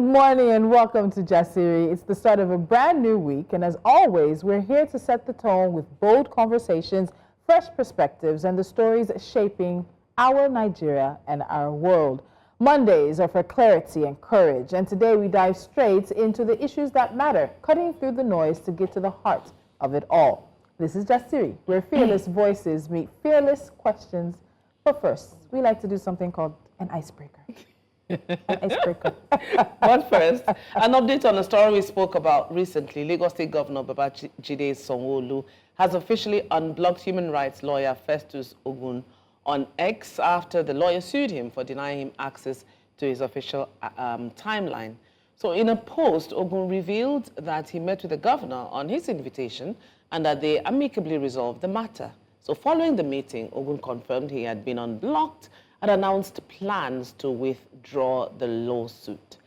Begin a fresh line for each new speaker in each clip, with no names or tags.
morning and welcome to Jasiri. It's the start of a brand new week, and as always, we're here to set the tone with bold conversations, fresh perspectives, and the stories shaping our Nigeria and our world. Mondays are for clarity and courage, and today we dive straight into the issues that matter, cutting through the noise to get to the heart of it all. This is Jasiri, where fearless voices meet fearless questions. But first, we like to do something called an icebreaker.
But first, an update on a story we spoke about recently. Lagos State Governor Babajide Sanwo-Olu has officially unblocked human rights lawyer Festus Ogun on X after the lawyer sued him for denying him access to his official timeline. So in a post, Ogun revealed that he met with the governor on his invitation and that they amicably resolved the matter. So following the meeting, Ogun confirmed he had been unblocked and announced plans to withdraw the lawsuit.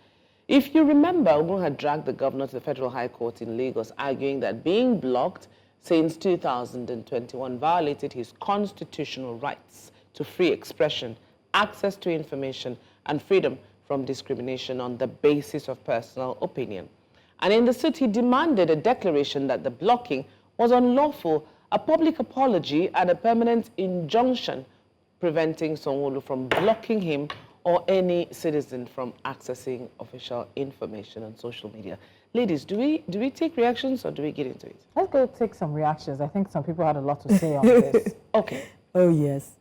If you remember, Ogun had dragged the governor to the Federal High Court in Lagos, arguing that being blocked since 2021 violated his constitutional rights to free expression, access to information, and freedom from discrimination on the basis of personal opinion. And in the suit, he demanded a declaration that the blocking was unlawful, a public apology, and a permanent injunction preventing Sanwo-Olu from blocking him or any citizen from accessing official information on social media. Ladies, do we take reactions or do we get into it?
Let's go take some reactions. I think some people had a lot to say on this.
Okay.
Oh, yes.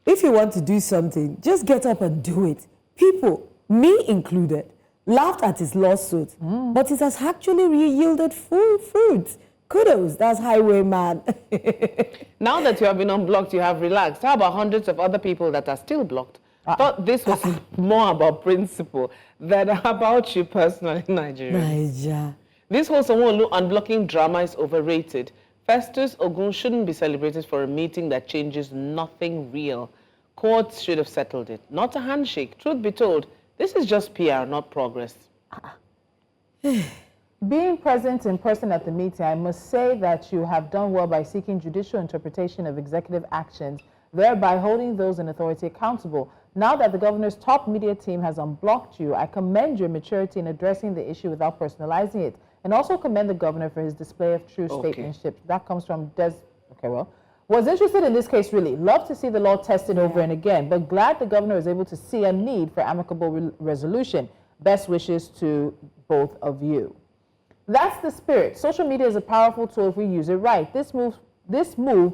If you want to do something, just get up and do it. People, me included, laughed at his lawsuit, but it has actually yielded full fruit. Kudos, that's highwayman.
Now that you have been unblocked, you have relaxed. How about hundreds of other people that are still blocked? Thought this was more about principle than about you personally in Nigeria.
Nigeria.
This whole Sanwo-Olu unblocking drama is overrated. Festus Ogun shouldn't be celebrated for a meeting that changes nothing real. Courts should have settled it, not a handshake. Truth be told, this is just PR, not progress.
Being present in person at the meeting, I must say that you have done well by seeking judicial interpretation of executive actions, thereby holding those in authority accountable. Now that the governor's top media team has unblocked you, I commend your maturity in addressing the issue without personalizing it, and also commend the governor for his display of true statesmanship. That comes from was interested in this case really. Love to see the law tested over and again, but glad the governor is able to see a need for amicable resolution. Best wishes to both of you. That's the spirit. Social media is a powerful tool if we use it right. This move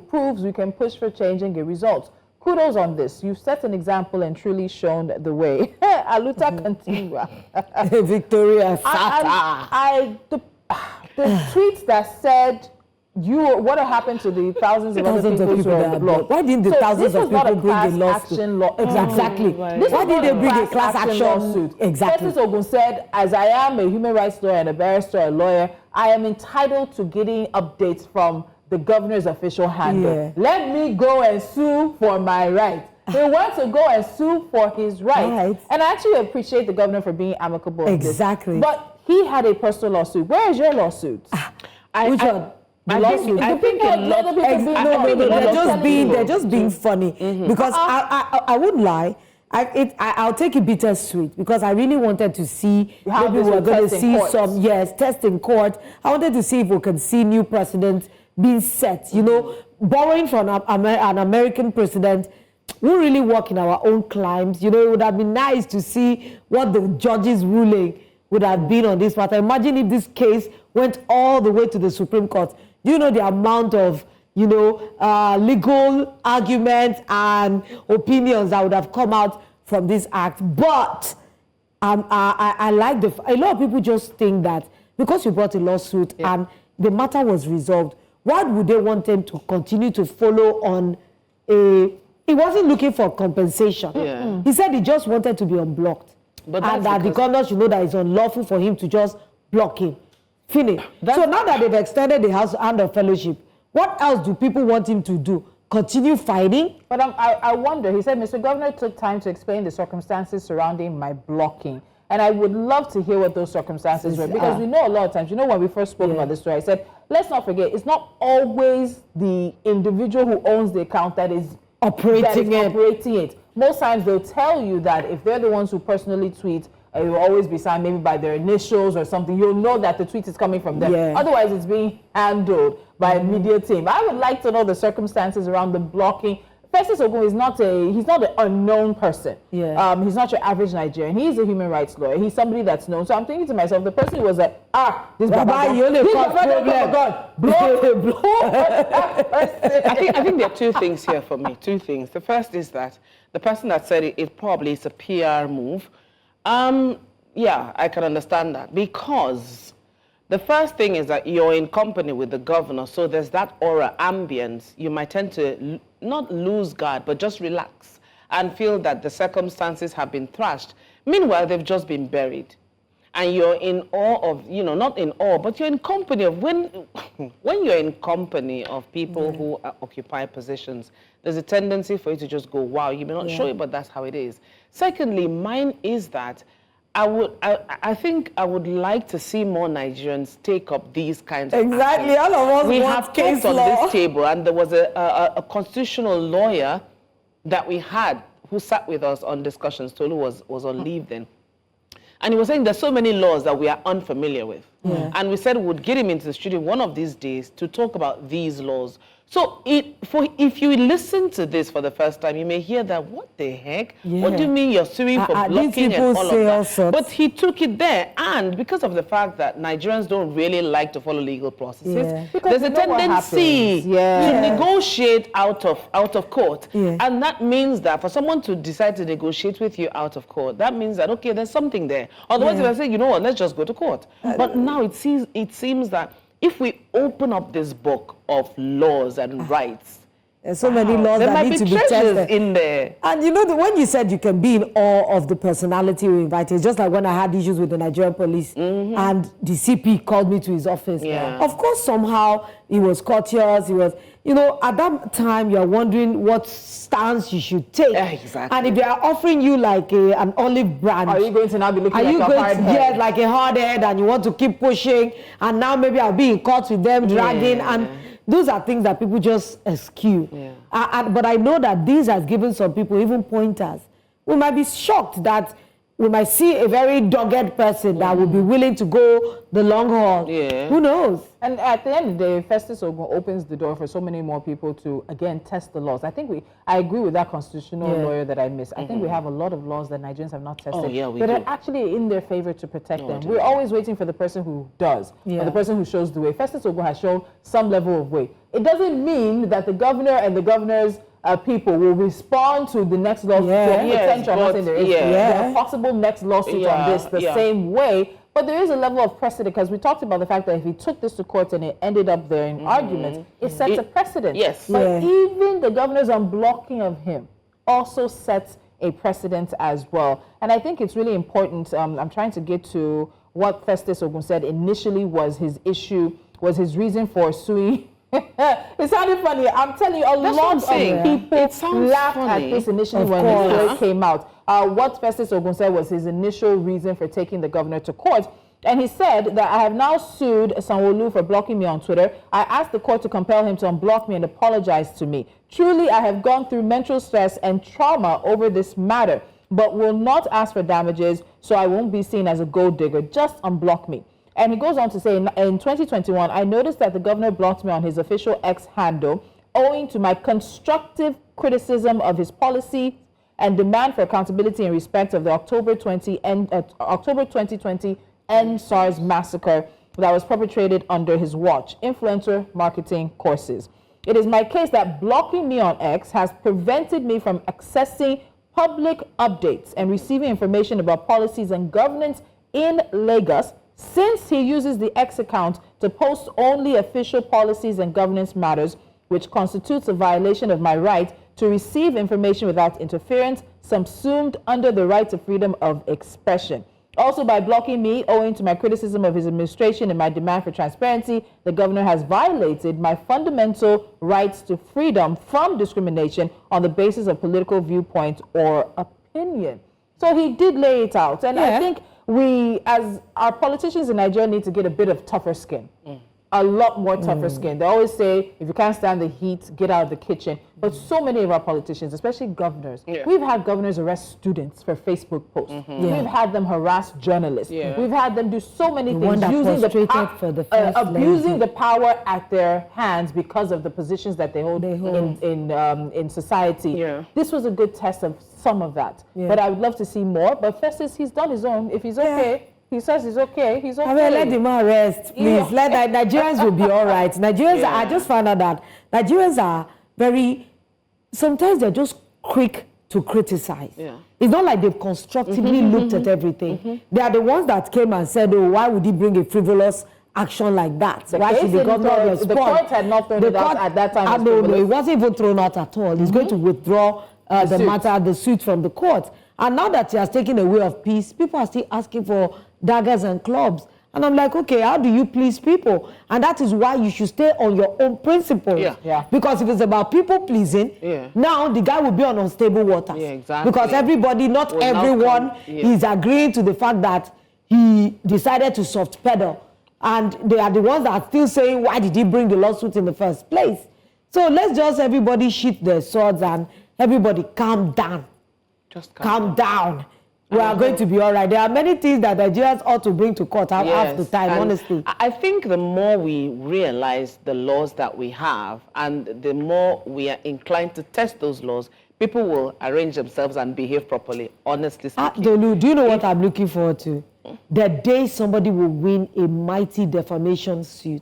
proves we can push for change and get results. Kudos on this. You've set an example and truly shown the way. Aluta continua.
Victoria
the tweet that said, what happened to the thousands of other people who are blocked?
Why didn't the thousands of people bring the lawsuit? Exactly. Why didn't they bring a class action lawsuit? Exactly.
Festus Ogun said, as I am a human rights lawyer and a barrister, a lawyer, I am entitled to getting updates from the governor's official handle. Yeah. Let me go and sue for my rights. He wants to go and sue for his rights. And I actually appreciate the governor for being amicable.
Exactly.
But he had a personal lawsuit. Where is your lawsuit?
Which one?
I think
they're just being funny because I wouldn't lie. I'll take it bittersweet because I really wanted to see maybe we're going to see some test in court. I wanted to see if we can see new precedents being set. You know, borrowing from an American president won't really work in our own climes. You know, it would have been nice to see what the judge's ruling would have been on this matter. Imagine if this case went all the way to the Supreme Court. Do you know the amount of, legal arguments and opinions that would have come out from this act? But I like a lot of people just think that because you brought a lawsuit and the matter was resolved, why would they want them to continue to follow on he wasn't looking for compensation.
Yeah.
He said he just wanted to be unblocked. And that the governor should know that it's unlawful for him to just block him. Finish. So now that they've extended the hand of fellowship, what else do people want him to do? Continue fighting?
But I wonder, he said, Mr. Governor took time to explain the circumstances surrounding my blocking. And I would love to hear what those circumstances were, because we know a lot of times, when we first spoke about this story, I said, let's not forget, it's not always the individual who owns the account that is operating it. Most times they'll tell you that if they're the ones who personally tweet, it will always be signed maybe by their initials or something. You'll know that the tweet is coming from them.
Yeah.
Otherwise, it's being handled by a media team. I would like to know the circumstances around the blocking. Festus Ogun is he's not an unknown person.
Yeah.
He's not your average Nigerian. He's a human rights lawyer. He's somebody that's known. So I'm thinking to myself, the person who was like, this Baba,
you only cause problem.
Blow that person.
I think there are two things here for me. Two things. The first is that the person that said it probably is a PR move. Yeah, I can understand that, because the first thing is that you're in company with the governor, so there's that aura, ambience. You might tend to not lose guard, but just relax and feel that the circumstances have been thrashed. Meanwhile, they've just been buried. And you're in awe of, not in awe, but you're in company of, when you're in company of people who occupy positions, there's a tendency for you to just go, wow, you may not show it, but that's how it is. Secondly, mine is that I think I would like to see more Nigerians take up these kinds of
Exactly,
actions.
all of us
We
want
have
case
talked on
law.
this table, and there was a constitutional lawyer that we had who sat with us on discussions. Tolu was on leave then. And he was saying there's so many laws that we are unfamiliar with. And we said we would get him into the studio one of these days to talk about these laws. So if you listen to this for the first time, you may hear that, what the heck? What do you mean you're suing for blocking and all of that? But he took it there, and because of the fact that Nigerians don't really like to follow legal processes, there's a tendency to negotiate out of court. And that means that for someone to decide to negotiate with you out of court, that means that, okay, there's something there. Otherwise, if I say, you know what, let's just go to court. But now it seems that if we open up this book of laws and rights,
there's so many laws that need to be tested
in there.
And when you said you can be in awe of the personality we invited, just like when I had issues with the Nigerian police and the CP called me to his office. Of course, somehow he was courteous. He was, at that time you're wondering what stance you should take.
Exactly.
And if they are offering you like an olive branch,
are you going to now be looking like a hard head?
Yes, like a hard head, and you want to keep pushing, and now maybe I'll be in court with them, dragging, and those are things that people just eschew. But I know that this has given some people even pointers. We might be shocked that we might see a very dogged person that would be willing to go the long haul. Who knows? And
at the end of the day, Festus Ogun opens the door for so many more people to, again, test the laws. I agree with that constitutional lawyer that I missed. I think we have a lot of laws that Nigerians have not tested that are actually in their favor to protect them. We're always waiting for the person who does, or the person who shows the way. Festus Ogun has shown some level of way. It doesn't mean that the governor and the governor's people will respond to the next lawsuit. There are possible next lawsuits on this the same way. But there is a level of precedent, because we talked about the fact that if he took this to court and it ended up there in arguments, it sets a precedent. But even the governor's unblocking of him also sets a precedent as well. And I think it's really important. I'm trying to get to what Festus Ogun said initially was his issue, was his reason for suing. It sounded funny. I'm telling you, a lot of people laughed at this initially when it came out. What Festus Ogun said was his initial reason for taking the governor to court. And he said that I have now sued Sanwo-Olu for blocking me on Twitter. I asked the court to compel him to unblock me and apologize to me. Truly, I have gone through mental stress and trauma over this matter, but will not ask for damages, so I won't be seen as a gold digger. Just unblock me. And he goes on to say, in 2021, I noticed that the governor blocked me on his official X handle owing to my constructive criticism of his policy and demand for accountability in respect of the October 2020 NSARS massacre that was perpetrated under his watch, influencer marketing courses. It is my case that blocking me on X has prevented me from accessing public updates and receiving information about policies and governance in Lagos, since he uses the X account to post only official policies and governance matters, which constitutes a violation of my right to receive information without interference, subsumed under the right to freedom of expression. Also, by blocking me, owing to my criticism of his administration and my demand for transparency, the governor has violated my fundamental rights to freedom from discrimination on the basis of political viewpoint or opinion. So he did lay it out. And I think we, as our politicians in Nigeria, need to get a bit of tougher skin. a lot more tougher skin. They always say, if you can't stand the heat, get out of the kitchen. But so many of our politicians, especially governors, we've had governors arrest students for Facebook posts. We've had them harass journalists. We've had them do so many things, using abusing the power at their hands because of the positions that they hold in society. This was a good test of some of that. But I would love to see more. But first is he's done his own. If he's okay, he says he's okay. He's okay.
I mean, let him rest, please. Let Nigerians will be all right. Nigerians, I just found out that Nigerians are very. Sometimes they're just quick to criticize. It's not like they've constructively looked at everything. They are the ones that came and said, "Oh, why would he bring a frivolous action like that? Why should the government respond?"
The court had not thrown it out at that time.
No, it wasn't even thrown out at all. He's going to withdraw the suit from the court. And now that he has taken a way of peace, people are still asking for daggers and clubs. And I'm like, okay, how do you please people? And that is why you should stay on your own principles. Because if it's about people pleasing, now the guy will be on unstable waters. Because everybody, not everyone is agreeing to the fact that he decided to soft pedal. And they are the ones that are still saying, why did he bring the lawsuit in the first place? So let's just everybody sheath their swords and everybody calm down.
Just
calm down. We are going to be all right. There are many things that Nigerians ought to bring to court half the time, honestly.
I think the more we realize the laws that we have and the more we are inclined to test those laws, people will arrange themselves and behave properly, honestly speaking.
Tolu, do you know what I'm looking forward to? The day somebody will win a mighty defamation suit.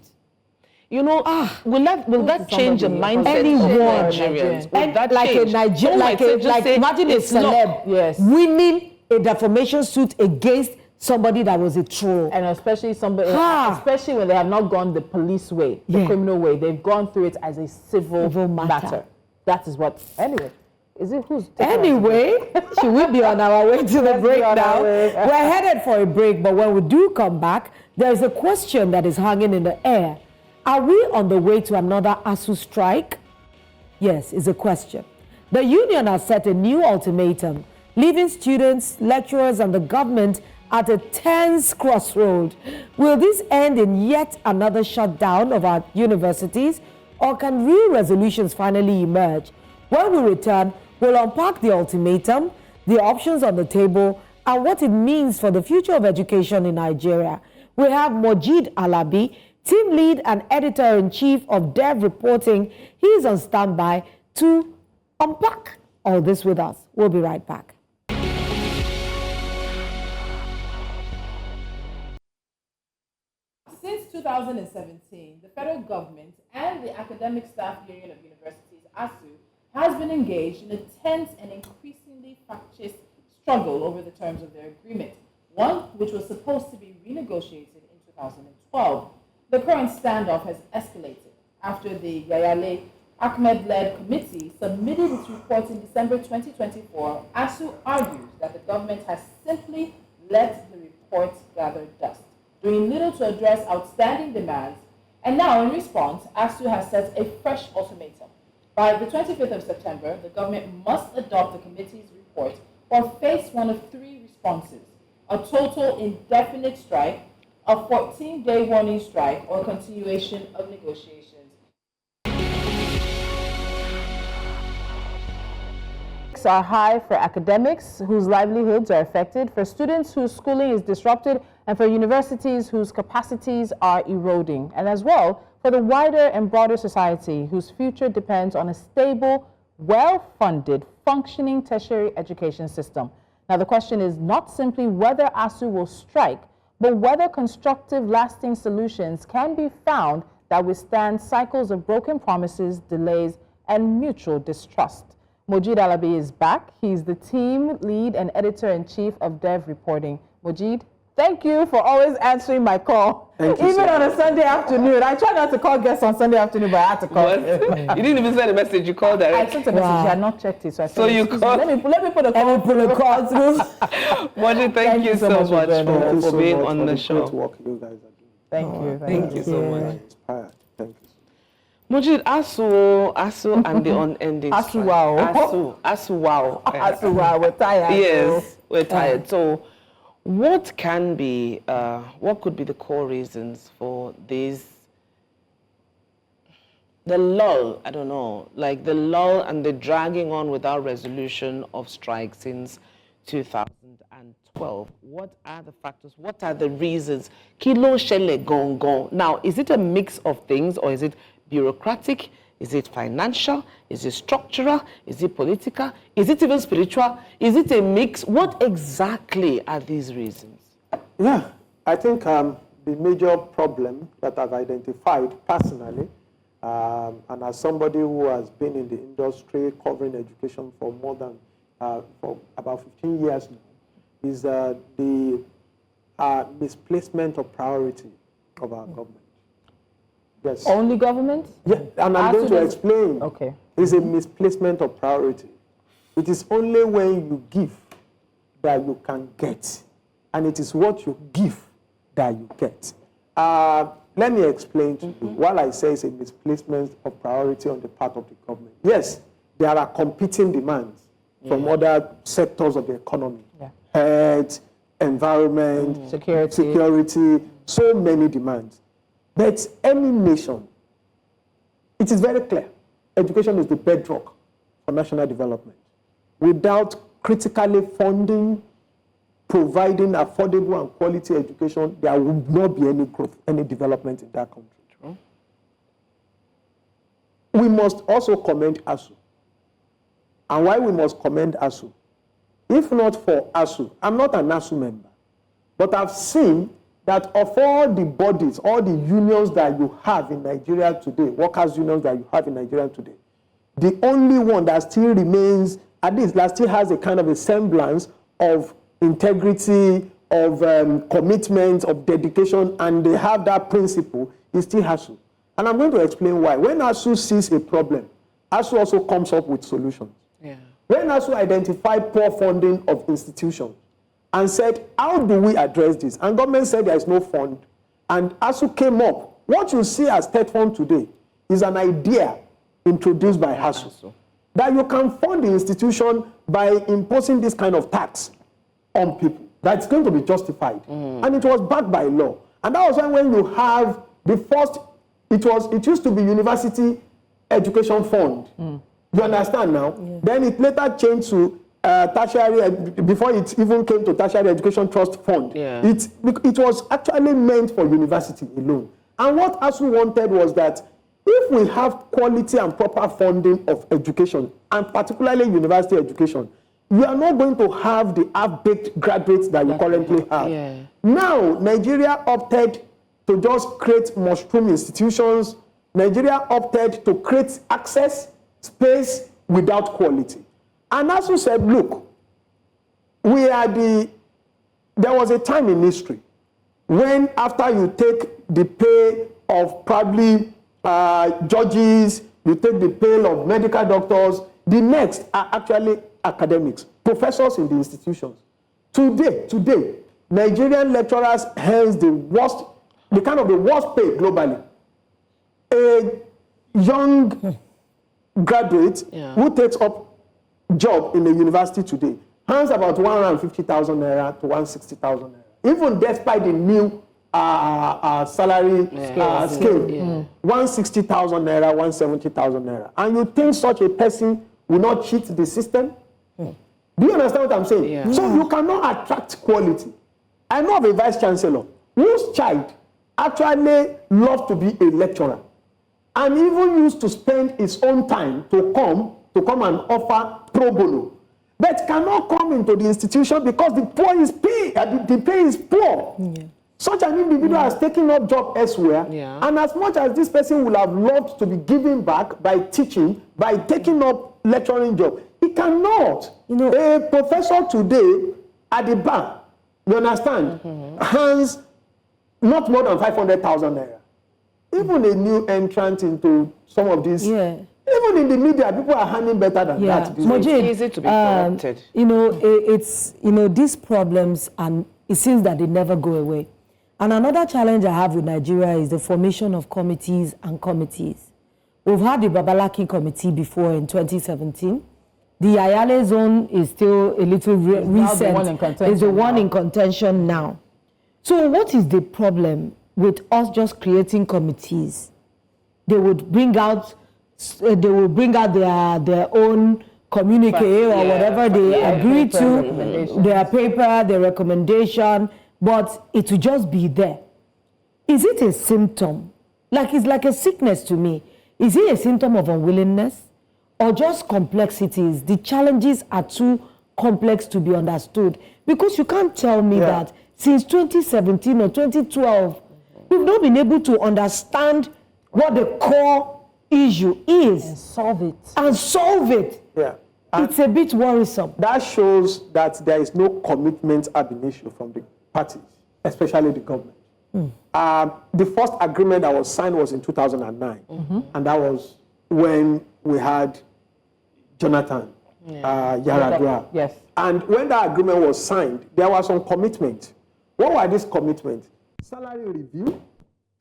You know, will that change the mindset of Nigerians? Will that change?
Imagine a celeb winning a defamation suit against somebody that was a troll.
And especially somebody, especially when they have not gone the police way, the criminal way. They've gone through it as a civil matter. That is what, anyway. Is it who's
anyway, should we be on our way to the break now? We're headed for a break, but when we do come back, there's a question that is hanging in the air. Are we on the way to another ASUU strike? Yes, is a question. The union has set a new ultimatum, leaving students, lecturers, and the government at a tense crossroad. Will this end in yet another shutdown of our universities, or can real resolutions finally emerge? When we return, we'll unpack the ultimatum, the options on the table, and what it means for the future of education in Nigeria. We have Mojeed Alabi, team lead and editor-in-chief of DevReporting. He's on standby to unpack all this with us. We'll be right back.
Since 2017, the federal government and the Academic Staff Union of Universities, ASUU, has been engaged in a tense and increasingly fractious struggle over the terms of their agreement, one which was supposed to be renegotiated in 2012. The current standoff has escalated after the Yayale Ahmed-led committee submitted its report in December 2024. ASUU argues that the government has simply let the report gather dust, doing little to address outstanding demands. And now, in response, ASUU has set a fresh ultimatum. By the 25th of September, the government must adopt the committee's report or face one of three responses: a total indefinite strike, a 14-day warning strike, or continuation of negotiations. Are high for academics whose livelihoods are affected, for students whose schooling is disrupted, and for universities whose capacities are eroding, and as well for the wider and broader society whose future depends on a stable, well-funded, functioning tertiary education system. Now, the question is not simply whether ASUU will strike, but whether constructive, lasting solutions can be found that withstand cycles of broken promises, delays, and mutual distrust. Mojeed Alabi is back. He's the team lead and editor-in-chief of DevReporting. Mojeed, thank you for always answering my call.
Thank you,
even on a Sunday afternoon. I try not to call guests on Sunday afternoon, but I had to call.
You didn't even send a message. You called directly.
I sent a message. I had not checked it, so I said,
so you called.
Let me put a call through.
Mojeed, thank you so much for being on the show.
Great work you guys are doing.
Thank you so much.
Inspired. Thank you.
Mojeed, ASUU and the unending
ASUU, wow.
ASUU, wow.
ASUU, wow, we're tired.
Yes, we're tired. So what could be the core reasons for this the lull, I don't know, like the lull and the dragging on without resolution of strike since 2012. What are the factors? What are the reasons? Kilo shele gong gong. Now, is it a mix of things, or is it bureaucratic? Is it financial? Is it structural? Is it political? Is it even spiritual? Is it a mix? What exactly are these reasons?
Yeah, I think the major problem that I've identified personally, and as somebody who has been in the industry covering education for more than for about 15 years now, is the misplacement of priority of our government. Yes.
Only government?
Yeah, and I'm going to explain.
Okay.
It's a misplacement of priority. It is only when you give that you can get, and it is what you give that you get. Let me explain to you. While I say it's a misplacement of priority on the part of the government, yes, there are competing demands from other sectors of the economy.
Yeah.
Health, environment, security, so many demands. But any nation, it is very clear, education is the bedrock for national development. Without critically funding, providing affordable and quality education, there will not be any growth, any development in that country. True. We must also commend ASUU. And why we must commend ASUU? If not for ASUU, I'm not an ASUU member, but I've seen that of all the bodies, all the unions that you have in Nigeria today, workers' unions that you have in Nigeria today, the only one that still remains, at least that still has a kind of a semblance of integrity, of commitment, of dedication, and they have that principle, is still ASUU. And I'm going to explain why. When ASUU sees a problem, ASUU also comes up with solutions. Yeah. When ASUU identified poor funding of institutions and said, how do we address this? And government said there is no fund, and ASUU came up. What you see as State Fund today is an idea introduced by ASUU, that you can fund the institution by imposing this kind of tax on people, that's going to be justified. And it was backed by law. And that was when you have the first, it used to be University Education Fund. You understand now? Yeah. Then it later changed to tertiary, before it even came to Tertiary Education Trust Fund. Yeah. It was actually meant for university alone. And what ASUU wanted was that if we have quality and proper funding of education, and particularly university education, you are not going to have the half-baked graduates that you currently have. Yeah. Now, Nigeria opted to just create mushroom institutions. Nigeria opted to create access, space without quality. And ASUU said, look, there was a time in history when after you take the pay of probably judges, you take the pay of medical doctors, the next are actually academics, professors in the institutions. Today, Nigerian lecturers has the worst paid globally. A young graduate who takes up job in a university today earns about 150,000 naira to 160,000 naira. Even despite the new salary scale, 160,000 naira, 170,000 naira. And you think such a person will not cheat the system? Do you understand what I'm saying? Yeah. So you cannot attract quality. I know of a vice chancellor whose child actually loved to be a lecturer and even used to spend his own time to come and offer pro bono, but cannot come into the institution because the pay is poor. Yeah. Such an individual has taken up job elsewhere, and as much as this person would have loved to be giving back by teaching, by taking up lecturing job, he cannot. A professor today at the bar, you understand, earns not more than 500,000 naira. Even a new entrant into some of these, even in the media, people are handling better than that.
Mojeed,
it's easy to be corrected.
It's these problems, and it seems that they never go away. And another challenge I have with Nigeria is the formation of committees and committees. We've had the Babalaki committee before in 2017. The Yayale zone is still a little recent. It's the one in contention now. So what is the problem with us just creating committees they would bring out their own communique or whatever they agreed to, their paper, their recommendation, but it will just be there. Is it a symptom? Like it's like a sickness to me. Is it a symptom of unwillingness or just complexities? The challenges are too complex to be understood, because you can't tell me that since 2017 or 2012, we've not been able to understand what the core issue is. And solve it.
Yeah.
It's a bit worrisome.
That shows that there is no commitment ab initio from the parties, especially the government. The first agreement that was signed was in 2009, and that was when we had Jonathan Yaradua.
Yes.
And when that agreement was signed, there was some commitment. What were these commitments? Salary review,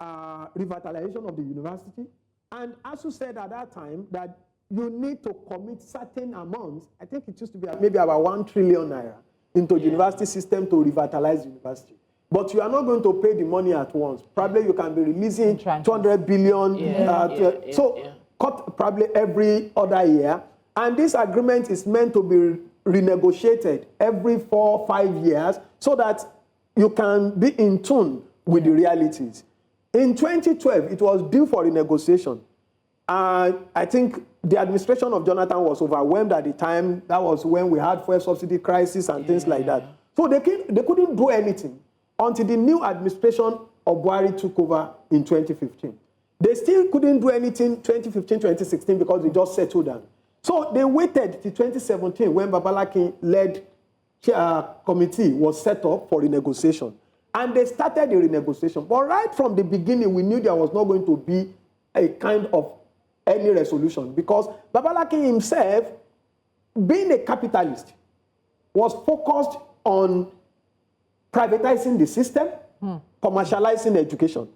revitalization of the university, and ASUU said at that time that you need to commit certain amounts. I think it used to be maybe about 1 trillion naira into the university system to revitalize the university. But you are not going to pay the money at once. Probably you can be releasing 200 billion. Cut probably every other year. And this agreement is meant to be renegotiated every 4 or 5 years so that you can be in tune with the realities. In 2012, it was due for renegotiation. I think the administration of Jonathan was overwhelmed at the time. That was when we had fuel subsidy crisis and things like that. So they couldn't do anything until the new administration of Buhari took over in 2015. They still couldn't do anything 2015, 2016 because they just settled down. So they waited till 2017 when Babalaki-led committee was set up for renegotiation. And they started the renegotiation. But right from the beginning, we knew there was not going to be a kind of any resolution because Babalaki himself, being a capitalist, was focused on privatizing the system, commercializing education.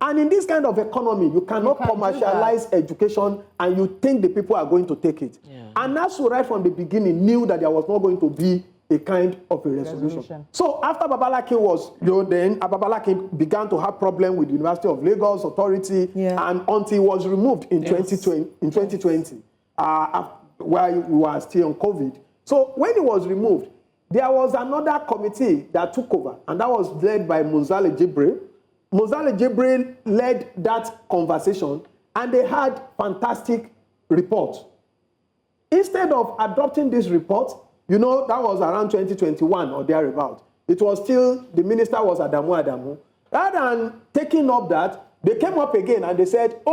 And in this kind of economy, you cannot commercialize education and you think the people are going to take it. And ASUU right from the beginning knew that there was not going to be a kind of a resolution. So after Babalaki was, then Babalaki began to have problems with the University of Lagos Authority, and until he was removed in 2020, while we were still on COVID. So when he was removed, there was another committee that took over, and that was led by Muzale Jibril. Muzale Jibril led that conversation, and they had fantastic reports. Instead of adopting this report, you know, that was around 2021 or thereabout. It was still, the minister was Adamu. Rather than taking up that, they came up again and they said, we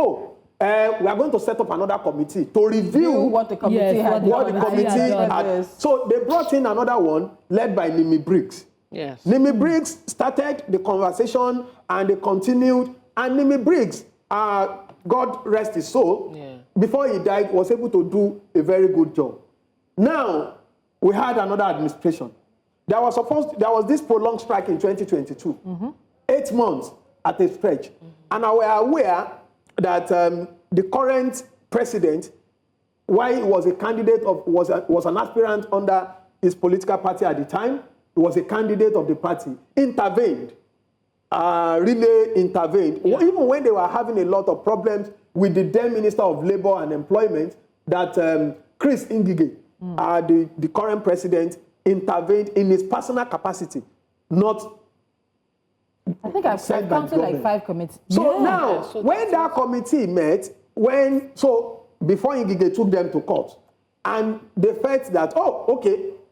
are going to set up another committee to review
what the committee had.
So they brought in another one led by Nimi Briggs.
Yes.
Nimi Briggs started the conversation and they continued. And Nimi Briggs, God rest his soul, before he died, was able to do a very good job. Now, we had another administration. There was this prolonged strike in 2022, 8 months at a stretch. And I were aware that the current president, while he was a candidate was an aspirant under his political party at the time, he was a candidate of the party, intervened, really intervened. Even when they were having a lot of problems with the then Minister of Labour and Employment, that Chris Ngige, the current president, intervened in his personal capacity, not.
I think I've counted like 5 committees.
So now, when that committee met, before Ngige took them to court, and they felt that,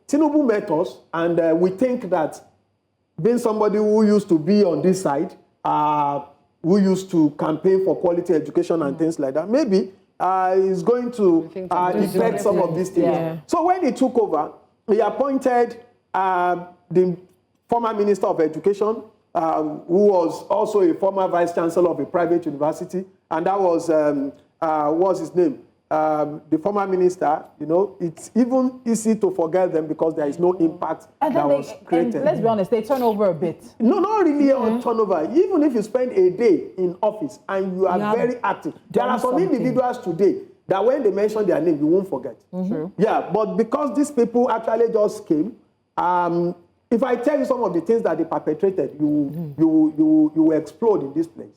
Tinubu met us, and we think that being somebody who used to be on this side, who used to campaign for quality education and things like that, maybe is going to effect some of these things. Yeah. So when he took over, he appointed the former Minister of Education, who was also a former Vice Chancellor of a private university, and that was, what's his name? The former minister, you know, it's even easy to forget them because there is no impact that was created.
And let's be honest, they turn over a bit.
No, not really on turnover. Even if you spend a day in office and you are very active, there are some individuals today that when they mention their name, you won't forget.
True.
Yeah, but because these people actually just came, if I tell you some of the things that they perpetrated, you will explode in this place.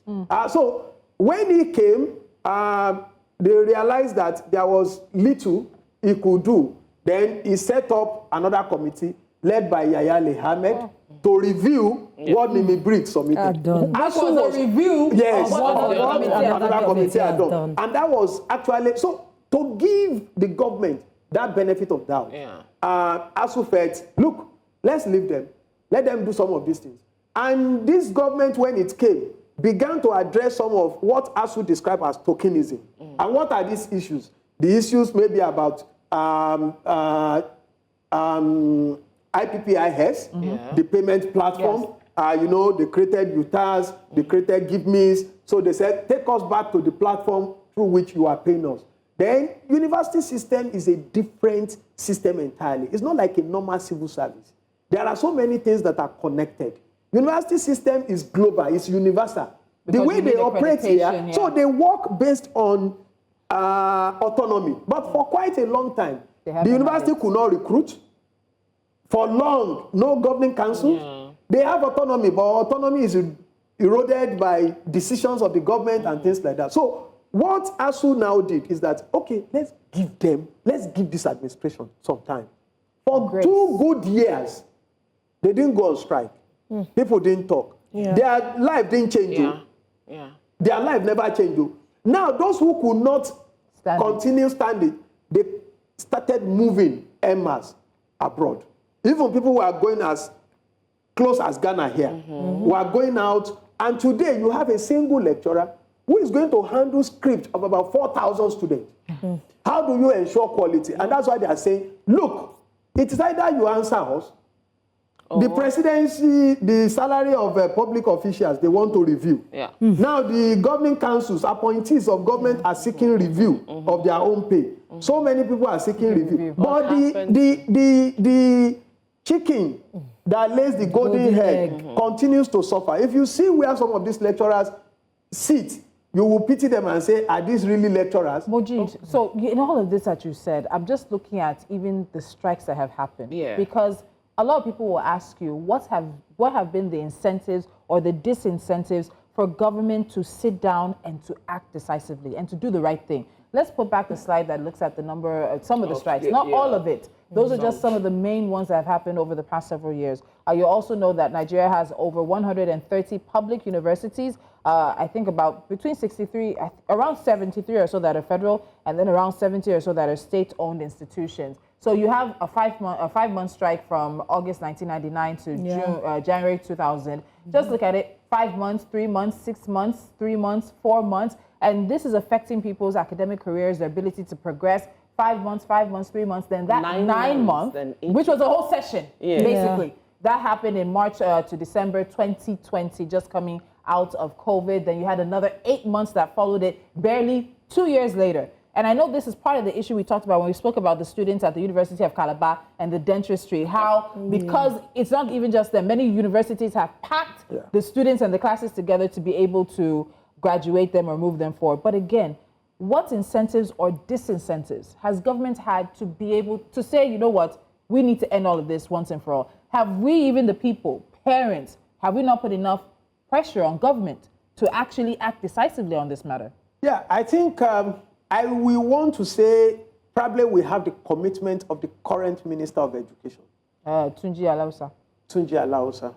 So when he came, they realized that there was little he could do. Then he set up another committee led by Yayale Ahmed to review what Nimi Briggs submitted.
ASUU was a review
yes,
of what
another committee had done. And that was actually, so to give the government that benefit of doubt, ASUU felt, look, let's leave them. Let them do some of these things. And this government, when it came, began to address some of what ASUU described as tokenism. And what are these issues? The issues may be about IPPIS, the payment platform. You know, they created UTAS, they created GiveMe's. So they said, take us back to the platform through which you are paying us. Then, university system is a different system entirely. It's not like a normal civil service. There are so many things that are connected. University system is global, it's universal. Because the way they operate here, so they work based on autonomy. But for quite a long time, the university could not recruit. For long, no governing council. They have autonomy, but autonomy is eroded by decisions of the government and things like that. So what ASUU now did is that, okay, let's give this administration some time. For 2 good years, they didn't go on strike. People didn't talk. Their life didn't change. Their life never changed. Now, those who could not continue standing, they started moving EMAs abroad. Even people who are going as close as Ghana here, who are going out. And today, you have a single lecturer who is going to handle script of about 4,000 students. How do you ensure quality? And that's why they are saying, look, it is either you answer us, the presidency, the salary of public officials, they want to review. Now, the governing councils, appointees of government are seeking review of their own pay. So many people are seeking review. But the chicken that lays the golden egg continues to suffer. If you see where some of these lecturers sit, you will pity them and say, are these really lecturers?
Mojeed, so in all of this that you said, I'm just looking at even the strikes that have happened. Because a lot of people will ask you, what have been the incentives or the disincentives for government to sit down and to act decisively and to do the right thing? Let's put back the slide that looks at the number, some of the strikes, not all of it. Those are just some of the main ones that have happened over the past several years. You also know that Nigeria has over 130 public universities. I think about between 63, around 73 or so that are federal, and then around 70 or so that are state-owned institutions. So you have a five-month strike from August 1999 to January 2000. Just look at it: 5 months, 3 months, 6 months, 3 months, 4 months, and this is affecting people's academic careers, their ability to progress. 5 months, 3 months, then that 9 months, which was a whole session, basically. That happened in March to December 2020, just coming out of COVID. Then you had another 8 months that followed it, barely 2 years later. And I know this is part of the issue we talked about when we spoke about the students at the University of Calabar and the dentistry, how because it's not even just them, many universities have packed the students and the classes together to be able to graduate them or move them forward. But again, what incentives or disincentives has government had to be able to say, you know what, we need to end all of this once and for all? Have we, even the people, parents, have we not put enough pressure on government to actually act decisively on this matter?
Yeah, I think we want to say probably we have the commitment of the current Minister of Education.
Tunji
Alausa.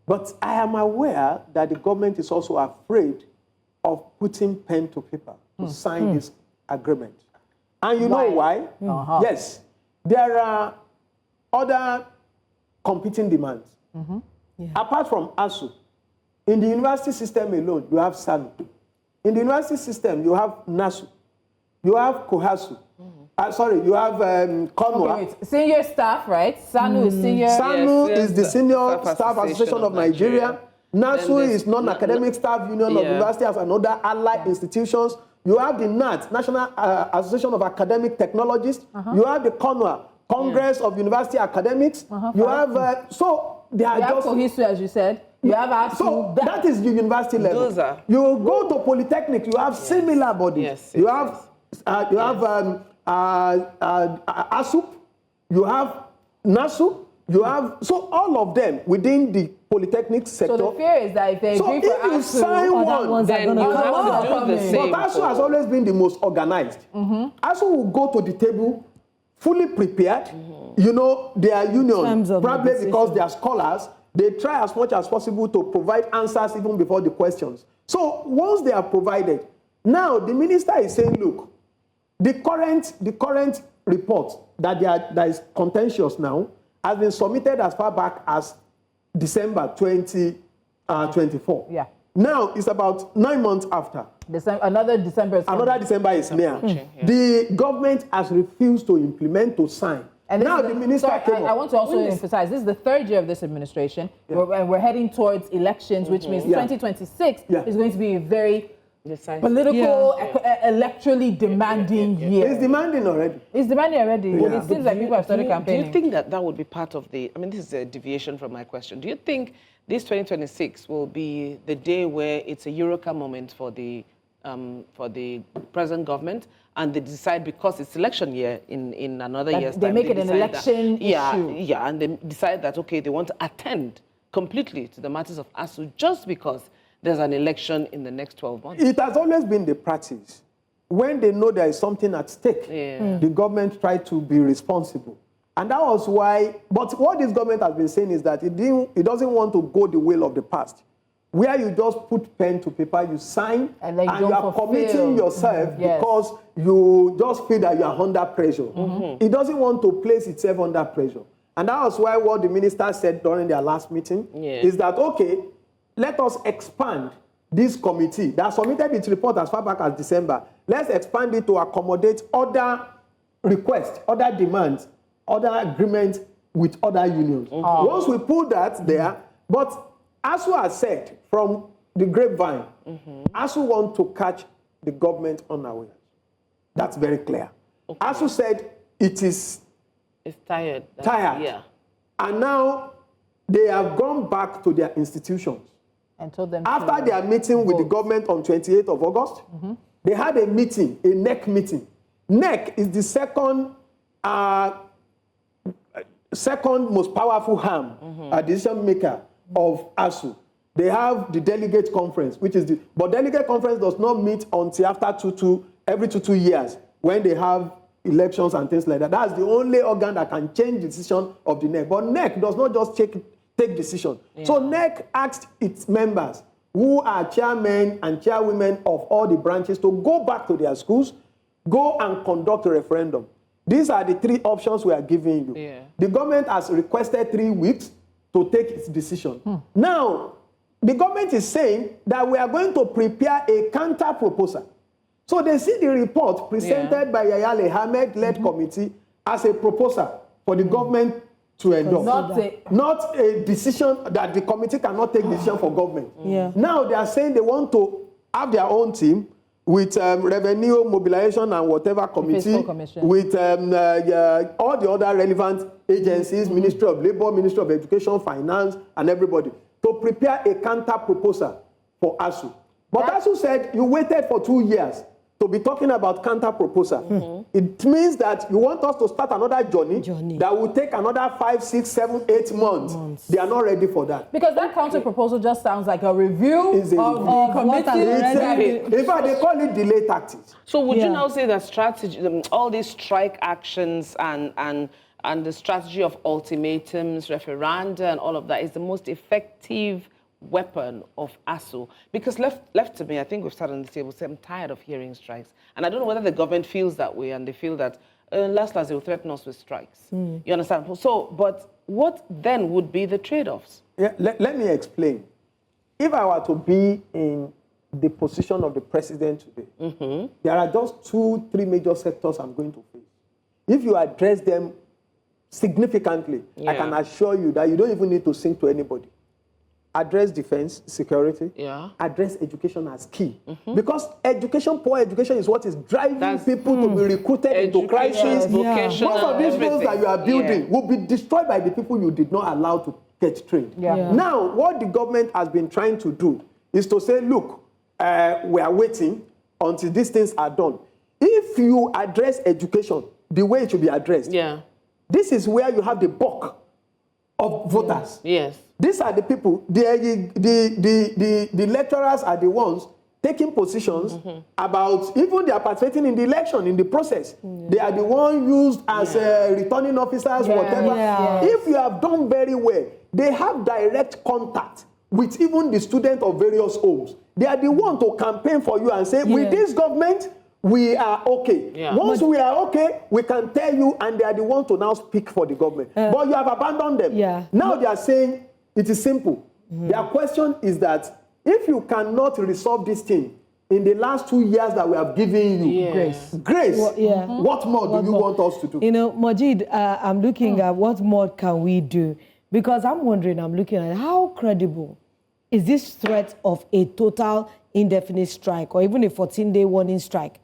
But I am aware that the government is also afraid of putting pen to paper to sign this agreement. And you know why? Yes, there are other competing demands. Apart from ASUU, in the university system alone, you have SANU. In the university system, you have NASU. You have KOHASU. You have CONWA.
Okay, senior staff, right? SANU is senior.
SANU is the Senior Staff Association of Nigeria. NASU is Non-Academic Staff Union of Universities and other allied institutions. You have the NAT, National Association of Academic Technologists. You have the CONWA, Congress of University Academics. You have, so they are just...
COHASU, as you said. You have ASUU.
So that is the university level.
Those are...
You go to Polytechnic, you have similar bodies. You have ASUU, you have NASU, You have, so all of them within the polytechnic sector.
So the fear is that if they agree for
if you sign one,
then you have to do the same.
But ASUU has always been the most organized. ASUU will go to the table fully prepared. You know, their union, probably because they are scholars, they try as much as possible to provide answers even before the questions. So once they are provided, now the minister is saying, look, the current report that is contentious now has been submitted as far back as December 2024.
Yeah.
Now it's about 9 months after.
Another December
is near. The government has refused to implement, to sign.
And
now the minister came
I want to also emphasize, this is the third year of this administration, and we're heading towards elections, which means 2026 is going to be a very political, electorally demanding year.
It's demanding already.
It's demanding already. It seems like people have started campaigning.
Do you think that would be part of the, I mean, this is a deviation from my question. Do you think this 2026 will be the day where it's a eureka moment for the present government, and they decide, because it's election year in another year's time,
they make it an election issue?
Yeah, and they decide that, okay, they want to attend completely to the matters of ASUU just because there's an election in the next 12 months.
It has always been the practice. When they know there is something at stake, the government try to be responsible. And that was why, but what this government has been saying is that it doesn't want to go the way of the past, where you just put pen to paper, you sign, and you are committing yourself because you just feel that you are under pressure. It doesn't want to place itself under pressure. And that was why what the minister said during their last meeting is that, okay, let us expand this committee that submitted its report as far back as December. Let's expand it to accommodate other requests, other demands, other agreements with other unions. Once we put that there, but ASUU has said from the grapevine, ASUU want to catch the government unawares. That's very clear. ASUU said it's
tired.
Yeah. And now they have gone back to their institutions.
And told them
after their meeting with the government on 28th of August, they had a meeting, a NEC meeting. NEC is the second most powerful arm, decision maker of ASUU. They have the delegate conference, but delegate conference does not meet until after every two years, when they have elections and things like that. That's the only organ that can change the decision of the NEC. But NEC does not just take decision. So NEC asked its members, who are chairmen and chairwomen of all the branches, to go back to their schools, go and conduct a referendum. These are the three options we are giving you. The government has requested 3 weeks to take its decision. Now, the government is saying that we are going to prepare a counter proposal. So they see the report presented by Yayale Ahmed-led committee as a proposal for the government to endorse. Not a decision that the committee cannot take decision for government. Now they are saying they want to have their own team with revenue, mobilization, and whatever committee, with all the other relevant agencies, Ministry of Labor, Ministry of Education, Finance, and everybody, to prepare a counter proposal for ASUU. But ASUU said you waited for 2 years to be talking about counter proposal. It means that you want us to start another journey that will take another 5, 6, 7, 8 months. They are not ready for that.
Because that counter proposal just sounds like a review of the committee.
In fact, they call it delay tactics.
So would you now say that strategy, all these strike actions and the strategy of ultimatums, referenda, and all of that is the most effective weapon of ASUU? Because left to me, I think we've started on the table, say I'm tired of hearing strikes. And I don't know whether the government feels that way, and they feel that last they will threaten us with strikes. You understand? So, but what then would be the trade-offs?
Yeah, let me explain. If I were to be in the position of the president today, there are just 2, 3 major sectors I'm going to face. If you address them significantly, I can assure you that you don't even need to sing to anybody. Address defense, security, address education as key. Because poor education is what is driving people to be recruited into crisis. Most of these roads that you are building will be destroyed by the people you did not allow to get trained. Now, what the government has been trying to do is to say, look, we are waiting until these things are done. If you address education the way it should be addressed, this is where you have the bulk of voters.
Yes.
These are the people, the lecturers are the ones taking positions about even they are participating in the election, in the process. They are the ones used as returning officers, whatever. If you have done very well, they have direct contact with even the students of various homes. They are the ones to campaign for you and say, with this government, we are okay. Once we are okay, we can tell you, and they are the ones to now speak for the government. But you have abandoned them. Now they are saying, it is simple. Their question is that if you cannot resolve this thing in the last 2 years that we have given you, grace, what more do you want us to do?
You know, Mojeed, I'm looking at what more can we do? Because I'm wondering, I'm looking at how credible is this threat of a total indefinite strike or even a 14-day warning strike?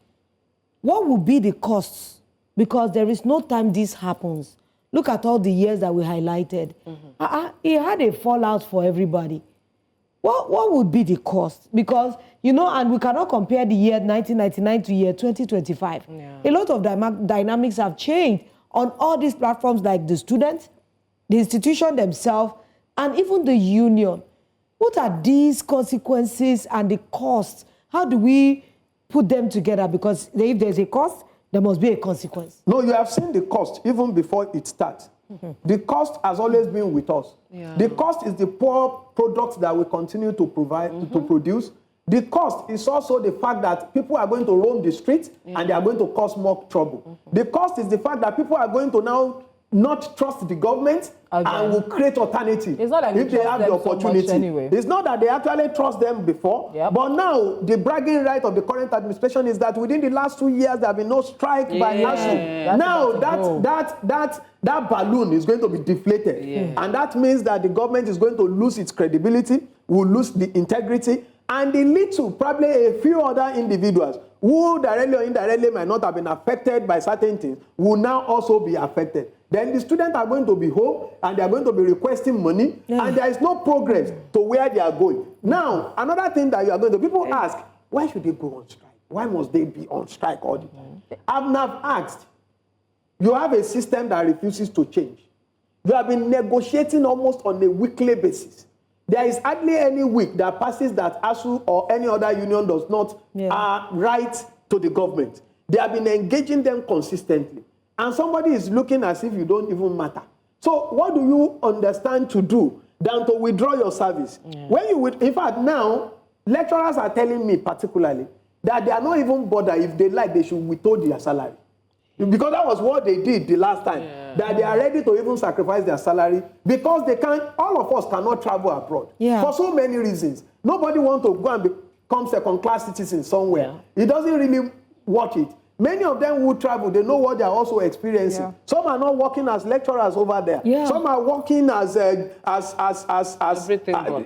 What will be the costs? Because there is no time this happens. Look at all the years that we highlighted. It had a fallout for everybody. What would be the cost? Because, you know, and we cannot compare the year 1999 to year 2025. A lot of dynamics have changed on all these platforms, like the students, the institution themselves, and even the union. What are these consequences and the costs? How do we put them together? Because if there's a cost, there must be a consequence.
No, you have seen the cost even before it starts. The cost has always been with us. The cost is the poor products that we continue to provide, to produce. The cost is also the fact that people are going to roam the streets and they are going to cause more trouble. The cost is the fact that people are going to now not trust the government and will create alternative
it's not like
if they have the opportunity.
So anyway.
It's not that they actually trust them before, but now the bragging right of the current administration is that within the last 2 years there have been no strike by ASUU. Now that balloon is going to be deflated, and that means that the government is going to lose its credibility, will lose the integrity, and the little, probably a few other individuals who directly or indirectly might not have been affected by certain things will now also be affected. Then the students are going to be home and they are going to be requesting money, and there is no progress to where they are going. Now, another thing that you are going to, people ask, why should they go on strike? Why must they be on strike all the time? I've now asked, you have a system that refuses to change. You have been negotiating almost on a weekly basis. There is hardly any week that passes that ASUU or any other union does not write to the government. They have been engaging them consistently. And somebody is looking as if you don't even matter. So what do you understand to do than to withdraw your service? When you in fact, now, lecturers are telling me particularly that they are not even bothered. If they like, they should withhold their salary. Because that was what they did the last time. That they are ready to even sacrifice their salary because they can't, all of us cannot travel abroad. For so many reasons. Nobody wants to go and become second-class citizens somewhere. It doesn't really worth it. Many of them who travel, they know what they are also experiencing. Some are not working as lecturers over there. Some are working as
everything.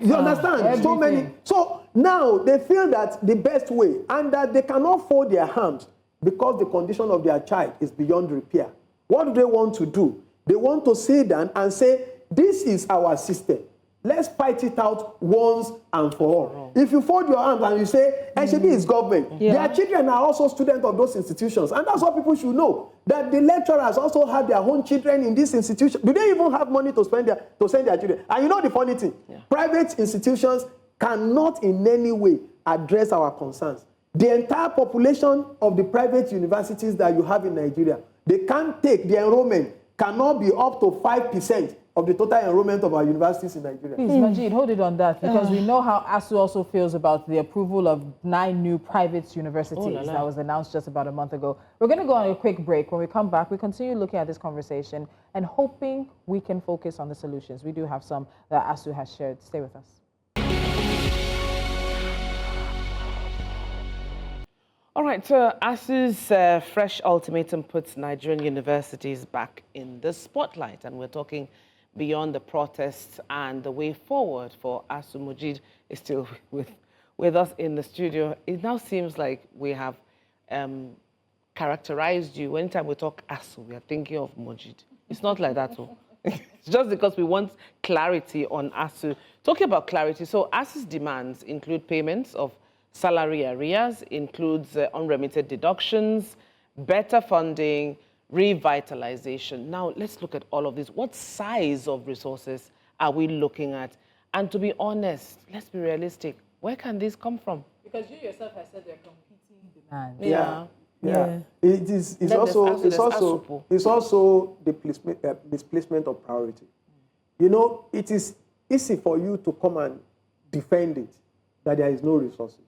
You understand?
Everything.
So many. So now they feel that the best way, and that they cannot fold their hands because the condition of their child is beyond repair. What do they want to do? They want to sit down and say, this is our system. Let's fight it out once and for all. If you fold your hands and you say, HB is government, their children are also students of those institutions. And that's what people should know, that the lecturers also have their own children in this institution. Do they even have money to send their children? And you know the funny thing, private institutions cannot in any way address our concerns. The entire population of the private universities that you have in Nigeria, they can't take, the enrollment cannot be up to 5% of the total enrollment of our universities in Nigeria.
Please, Mojeed, hold it on that, because we know how ASUU also feels about the approval of 9 new private universities that was announced just about a month ago. We're going to go on a quick break. When we come back, we continue looking at this conversation and hoping we can focus on the solutions. We do have some that ASUU has shared. Stay with us.
All right, so ASUU's fresh ultimatum puts Nigerian universities back in the spotlight, and we're talking beyond the protests and the way forward for ASUU. Mojeed is still with us in the studio. It now seems like we have characterized you. Anytime we talk ASUU, we are thinking of Mojeed. It's not like that, though. It's just because we want clarity on ASUU. Talking about clarity, so ASUU's demands include payments of salary arrears, includes unremitted deductions, better funding, revitalization. Now, let's look at all of this. What size of resources are we looking at? And to be honest, let's be realistic. Where can this come from?
Because you yourself have said they're competing demands.
Yeah.
It's also the misplacement of priority. You know, it is easy for you to come and defend it that there is no resources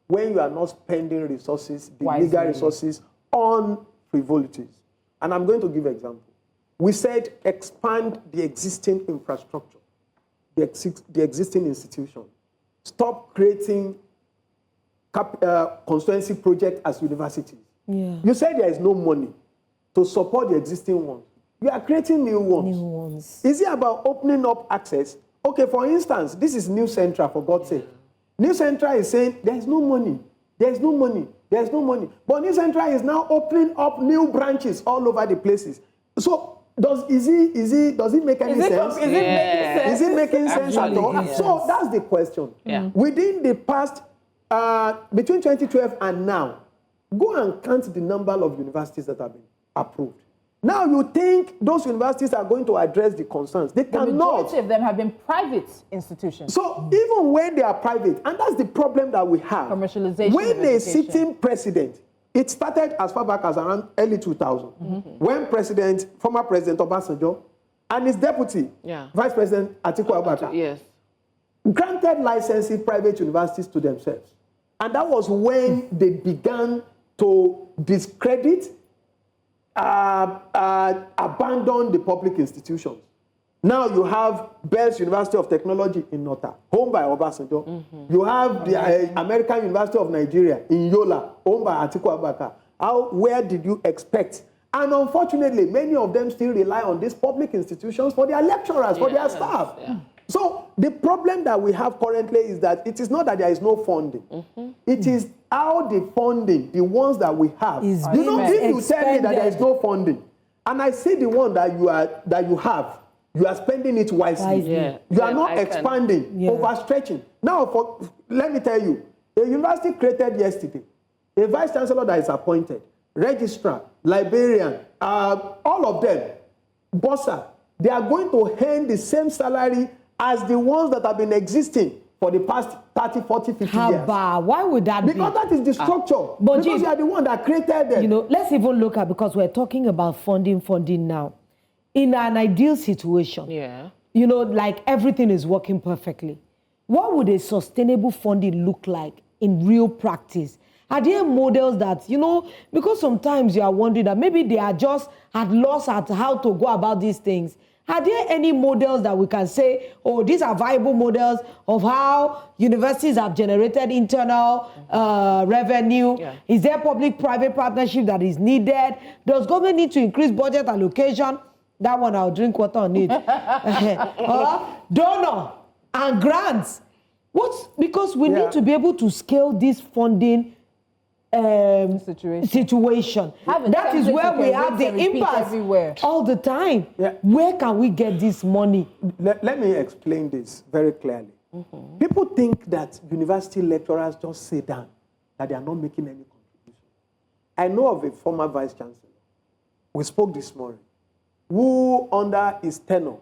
when you are not spending resources, the legal resources, on frivolities. And I'm going to give an example. We said expand the existing infrastructure, the existing institution. Stop creating constituency projects as universities.
Yeah.
You said there is no money to support the existing ones. You are creating new ones. Is it about opening up access? Okay, for instance, this is New Central, for God's sake. New Central is saying there is no money. There is no money. There is no money. But New Central is now opening up new branches all over the places. So does it make any sense? Is it making sense at all? Yes. So that's the question.
Yeah.
Within the past, between 2012 and now, go and count the number of universities that have been approved. Now you think those universities are going to address the concerns. They cannot. The
majority of them have been private institutions.
So even when they are private, and that's the problem that we have.
Commercialization.
When a sitting president, it started as far back as around early 2000, when former President Obasanjo and his deputy, Vice President Atiku Abubakar, granted licensing private universities to themselves. And that was when they began to discredit, abandon the public institutions. Now you have Bells University of Technology in Nota, owned by Obasanjo. You have the American University of Nigeria in Yola, owned by Atiku Abubakar. Where did you expect? And unfortunately, many of them still rely on these public institutions for their lecturers, for their staff. Yeah. So the problem that we have currently is that it is not that there is no funding. It is how the funding, the ones that we have. If you tell me that there is no funding, and I see the one that you have, you are spending it wisely. Yeah. You are not expanding, overstretching. Now, let me tell you, a university created yesterday, a vice chancellor that is appointed, registrar, librarian, all of them, bossa, they are going to earn the same salary as the ones that have been existing for the past 30, 40, 50 years.
Why would that be?
Because that is the structure. Because you are the one that created them.
You know, let's even look at, because we're talking about funding now. In an ideal situation, you know, like everything is working perfectly, what would a sustainable funding look like in real practice? Are there models that, you know, because sometimes you are wondering that maybe they are just at loss at how to go about these things. Are there any models that we can say, oh, these are viable models of how universities have generated internal revenue? Yeah. Is there public-private partnership that is needed? Does government need to increase budget allocation? That one, I'll drink water on it. Donor and grants. Because we need to be able to scale this funding situation. That is where we have the impasse all the time. Yeah. Where can we get this money?
Let me explain this very clearly. People think that university lecturers just sit down, that they are not making any contribution. I know of a former vice chancellor. We spoke this morning, who under his tenure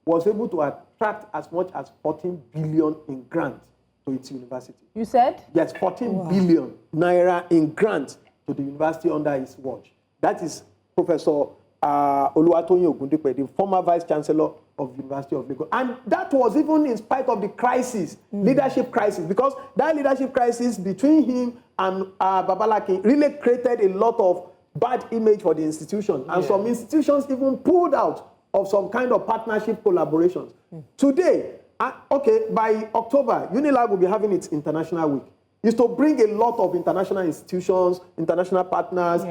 was able to attract as much as 14 billion in grants to its university. You said? Yes, 14 billion naira in grants to the university under his watch. That is Professor Oluwatoyin Ogundipe, the former Vice Chancellor of the University of Lagos. And that was even in spite of the crisis, leadership crisis, because that leadership crisis between him and Babalaki really created a lot of bad image for the institution. And some institutions even pulled out of some kind of partnership collaborations. Today, by October, UNILAG will be having its International Week. It's to bring a lot of international institutions, international partners,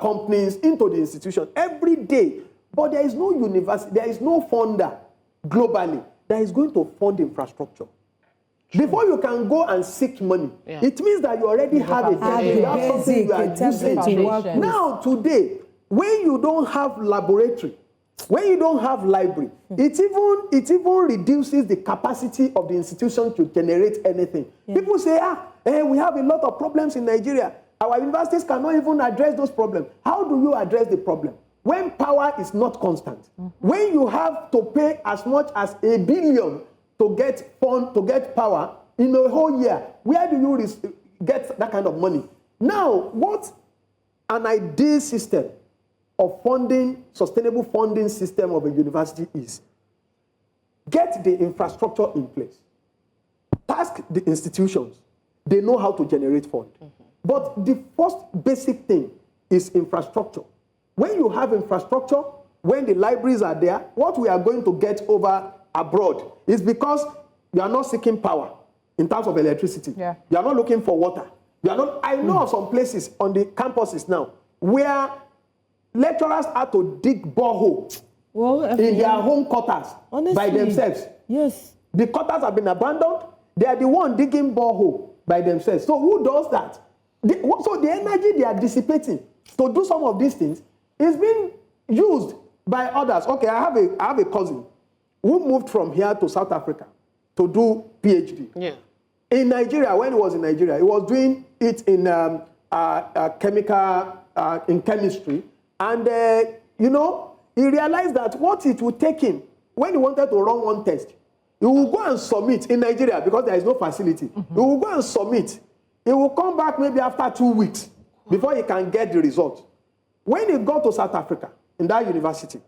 companies into the institution every day. But there is no university, there is no funder globally that is going to fund infrastructure. Before you can go and seek money, it means that you already have a template. You have something you are using. Now, today, when you don't have laboratory, when you don't have library, it even reduces the capacity of the institution to generate anything. People say, we have a lot of problems in Nigeria. Our universities cannot even address those problems. How do you address the problem? when power is not constant, when you have to pay as much as $1 billion to get power in a whole year, where do you get that kind of money? Now, what an ideal system of funding, sustainable funding system of a university is, get the infrastructure in place. Task the institutions. They know how to generate funds. But the first basic thing is infrastructure. When you have infrastructure, when the libraries are there, what we are going to get over abroad is because you are not seeking power in terms of electricity. Yeah. You are not looking for water. You are not. I know of some places on the campuses now where lecturers are to dig borehole in their home quarters by themselves. Yes. The quarters have been abandoned. They are the one digging borehole by themselves. So who does that? So the energy they are dissipating to do some of these things is being used by others. Okay, I have a cousin who moved from here to South Africa to do PhD. Yeah. In Nigeria, when he was in Nigeria, he was doing it in chemistry, and he realized that what it would take him when he wanted to run one test, he will go and submit in Nigeria because there is no facility. He will go and submit. He will come back maybe after 2 weeks before he can get the result. When he got to South Africa in that university,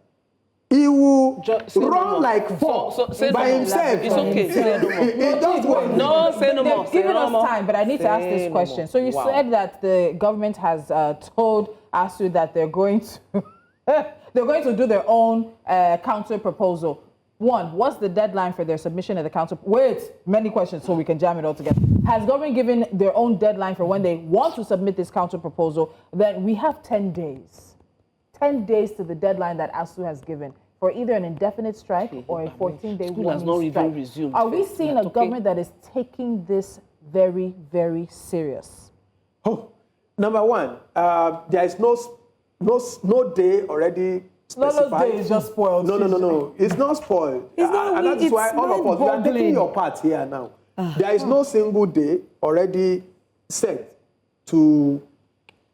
he will run like four by himself.
It's okay. Say no more.
It does work.
No, say no more.
They've given us time, but I need to ask this question. So you said that the government has told ASUU that they're going to do their own counter proposal. One, what's the deadline for their submission of the counter? Wait, many questions so we can jam it all together. Has government given their own deadline for when they want to submit this counter proposal? Then we have 10 days. 10 days to the deadline that ASUU has given for either an indefinite strike or a 14-day warning strike. Resumed. Are we seeing a government that is taking this very, very serious? Oh,
number one, there is no day already specified.
Lolo's day is just spoiled.
No. It's not spoiled. And that is why all of us, we are taking your part here now. There is no single day already set to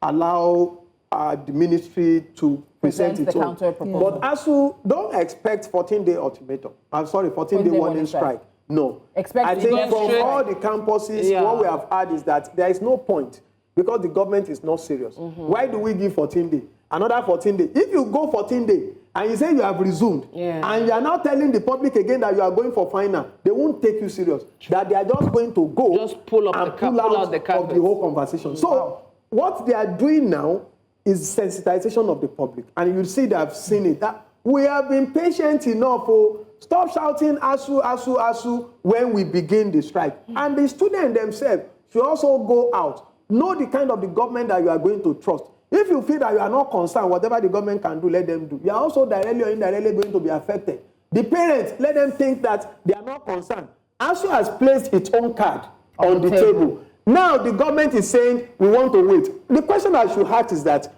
allow the ministry to present its own. But ASUU, don't expect 14-day ultimatum. I'm sorry, 14-day warning strike. No. I think from all the campuses, what we have had is that there is no point because the government is not serious. Why do we give 14 days? Another 14 days. If you go 14 days and you say you have resumed, and you are now telling the public again that you are going for final, they won't take you serious. That they are just going to go
just pull out
of the whole conversation. So what they are doing now is sensitization of the public. And you see they have seen it. That we have been patient enough. Stop shouting ASUU, ASUU, ASUU when we begin the strike. And the students themselves should also go out. Know the kind of the government that you are going to trust. If you feel that you are not concerned, whatever the government can do, let them do. You are also directly or indirectly going to be affected. The parents, let them think that they are not concerned. ASUU has placed its own card on the table. Now the government is saying, we want to wait. The question I should ask is that,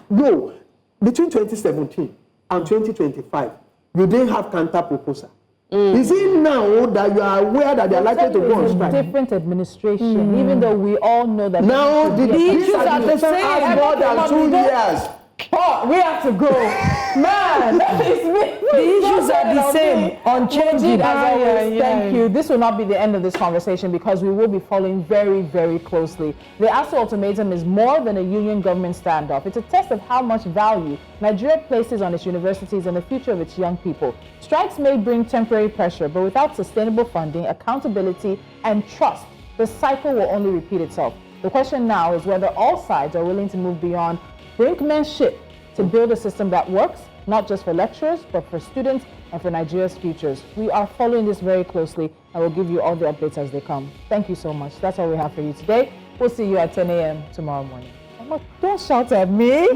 no, between 2017 and 2025, you didn't have counter proposal. Is it now that you are aware that they are likely to go on strike?
Different administration, even though we all know that
now the issues are the same. More than 2 years.
Oh, we have to go. Man,
the issues are the same, unchanging.
Thank you. This will not be the end of this conversation because we will be following very, very closely. The ASUU Ultimatum is more than a union government standoff. It's a test of how much value Nigeria places on its universities and the future of its young people. Strikes may bring temporary pressure, but without sustainable funding, accountability, and trust, the cycle will only repeat itself. The question now is whether all sides are willing to move beyond brinkmanship to build a system that works, not just for lecturers, but for students and for Nigeria's futures. We are following this very closely and we'll give you all the updates as they come. Thank you so much. That's all we have for you today. We'll see you at 10 a.m. tomorrow morning. Don't shout at me.